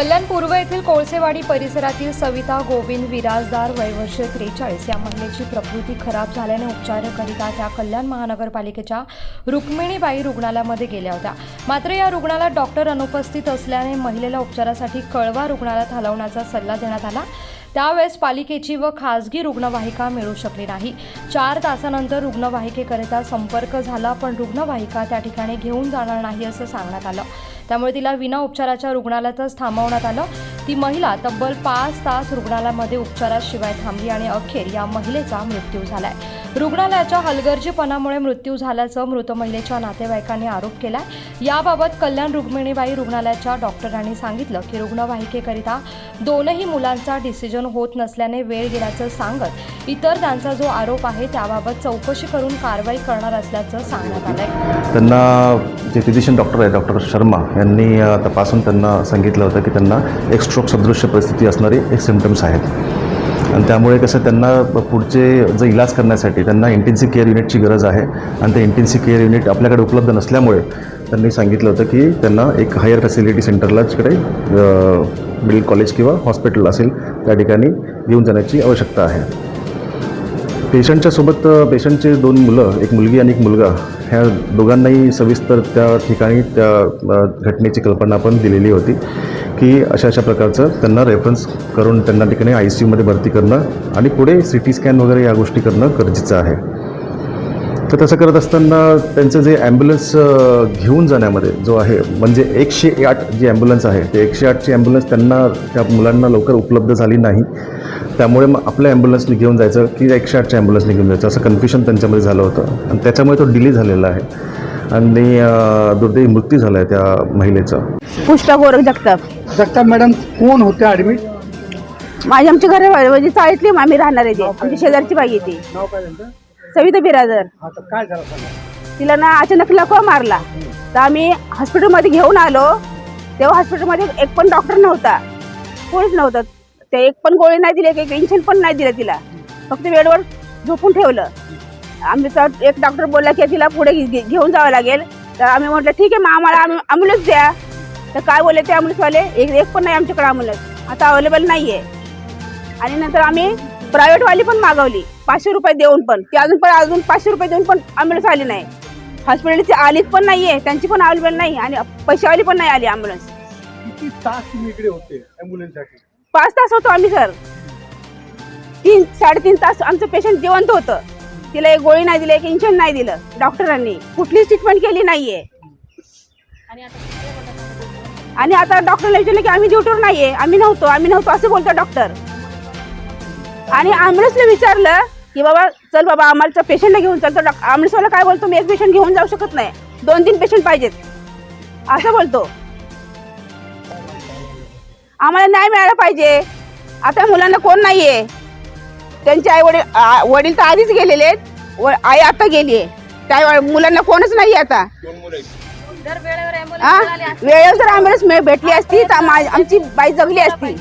कल्याण पूर्व येथील कोळसेवाडी परिसरातील सविता गोविंद विराजदार वय वर्ष 43 या महिलेची प्रकृती खराब झाल्याने उपचाराकरिता त्या कल्याण महानगरपालिकेच्या रुक्मिणीबाई रुग्णालयामध्ये गेल्या होत्या। मात्र या रुग्णालयात डॉक्टर अनुपस्थित असल्याने महिलेला उपचारासाठी कळवा रुग्णालयात हलवण्याचा सल्ला देण्यात आला। त्यावेळेस पालिकेची व खासगी रुग्णवाहिका मिळू शकली नाही। 4 तासानंतर रुग्णवाहिकेकरिता संपर्क झाला, पण रुग्णवाहिका त्या ठिकाणी घेऊन जाणार नाही असं सांगण्यात आलं। त्यामुळे तिला विना उपचाराच्या रुग्णालयातच थांबवण्यात आलं। ती महिला तब्बल 5 तास रुग्णालयामध्ये उपचाराशिवाय थांबली आणि अखेर या महिलेचा मृत्यू झालाय। रुग्णालयाच्या हलगर्जीपणामुळे मृत्यू झाल्याचं मृत महिलेच्या नातेवाईकांनी आरोप केलाय। याबाबत कल्याण रुक्मिणीबाई रुग्णालयाच्या डॉक्टरांनी सांगितलं की रुग्णवाहिकेकरिता दोनही मुलांचा डिसिजन होत नसल्याने वेळ गेल्याचं सांगत इतर त्यांचा जो आरोप आहे त्याबाबत चौकशी करून कारवाई करणार असल्याचं सांगण्यात आलंय। त्यांना जे फिजिशियन डॉक्टर आहे डॉक्टर शर्मा यांनी तपासून त्यांना सांगितलं होतं की त्यांना एक स्ट्रोक सदृश्य परिस्थिती असणारे एक सिम्पटम्स आहेत आणि त्यामुळे कसं त्यांना पुढचे जो इलाज करण्यासाठी त्यांना इंटेन्सिव्ह केअर युनिटची गरज आहे आणि ते इंटेन्सिव्ह केअर युनिट आपल्याकडे उपलब्ध नसल्यामुळे त्यांनी सांगितलं होतं की त्यांना एक हायर फॅसिलिटी सेंटरला जिकडे मेडिकल कॉलेज किंवा हॉस्पिटल असेल त्या ठिकाणी घेऊन जाण्याची आवश्यकता आहे। पेशंटच्या सोबत पेशंटचे 2 मुलं, एक मुलगी आणि एक मुलगा, ह्या दोघांनाही सविस्तर त्या ठिकाणी त्या घटनेची कल्पना पण दिलेली होती की अशा प्रकारचं त्यांना रेफरन्स करून त्यांना ठिकाणी ICUमध्ये भरती करणं आणि पुढे CT स्कॅन वगैरे या गोष्टी करणं गरजेचं आहे। तर तसं करत असताना त्यांचं जे ॲम्ब्युलन्स घेऊन जाण्यामध्ये जो आहे म्हणजे 108 जी ॲम्ब्युलन्स आहे ते 108ची ॲम्ब्युलन्स त्यांना त्या मुलांना लवकर उपलब्ध झाली नाही। त्यामुळे मग आपल्या ॲम्ब्युलन्सने घेऊन जायचं की 108च्या ॲम्ब्युलन्सने घेऊन जायचं असं कन्फ्युजन त्यांच्यामध्ये झालं होतं आणि त्याच्यामुळे तो डिले झालेला आहे आणि दुर्दैवी मृत्यू झाला आहे त्या महिलेचा। पुष्पा गोरख जगताप मॅडम कोण होते ॲडमिट? आमच्या घरी म्हणजे चाळीतली आम्ही राहणार आहे, आमची शेजारची बाई येते नाव काय त्यांचं? सविता बिराजर। आता काय झालं सांगा? तिला ना अचानक लकवा मारला तर आम्ही हॉस्पिटलमध्ये घेऊन आलो। तेव्हा हॉस्पिटलमध्ये एक पण डॉक्टर नव्हता, कोणीच नव्हतं। ते एक पण गोळी नाही दिली, एक इंजेक्शन पण नाही दिलं तिला, फक्त बेडवर झोपून ठेवलं। आमचा एक डॉक्टर बोलला की तिला पुढे घेऊन जावं लागेल। तर आम्ही म्हटलं ठीक आहे, मग आम्हाला ॲम्ब्युलन्स द्या। तर काय बोलले ते ॲम्ब्युलन्सवाले, एक पण नाही आमच्याकडे ॲम्ब्युलन्स आता अवेलेबल नाही आहे। आणि नंतर आम्ही प्रायव्हेटवाली पण मागवली 500 रुपये देऊन, पण ती अजून 500 रुपये देऊन पण ॲम्ब्युलन्स आली नाही। हॉस्पिटलची आलीच पण नाही आहे, त्यांची पण अवेलेबल नाही आणि पैशावाली पण नाही आली ॲम्ब्युलन्स। किती तास तुम्ही इकडे होते ॲम्ब्युलन्ससाठी? 5 तास होतो आम्ही सर, 3-3.5 तास आमचं पेशंट जिवंत होतं। तिला एक गोळी नाही दिली, एक इंजेक्शन नाही दिलं डॉक्टरांनी, कुठलीच ट्रीटमेंट केली नाहीये। आणि आता डॉक्टरला विचारलं की आम्ही ड्युटीवर नाहीये, आम्ही नव्हतो असं बोलतो डॉक्टर। आणि ॲम्ब्युलन्सला विचारलं की बाबा चल बाबा आम्हाला पेशंटला घेऊन चल, तर ॲम्ब्युलन्सवाला काय बोलतो, मी एक पेशंट घेऊन जाऊ शकत नाही, 2-3 पेशंट पाहिजेत असं बोलतो। आम्हाला न्याय मिळाला पाहिजे। आता मुलांना कोण नाहीये, त्यांचे वडील तर आधीच गेलेले आहेत, आई आता गेली आहे, त्या मुलांना कोणच नाही आता। वेळेवर जर ॲम्ब्युलन्स भेटली असती तर आमची बाई जगली असती।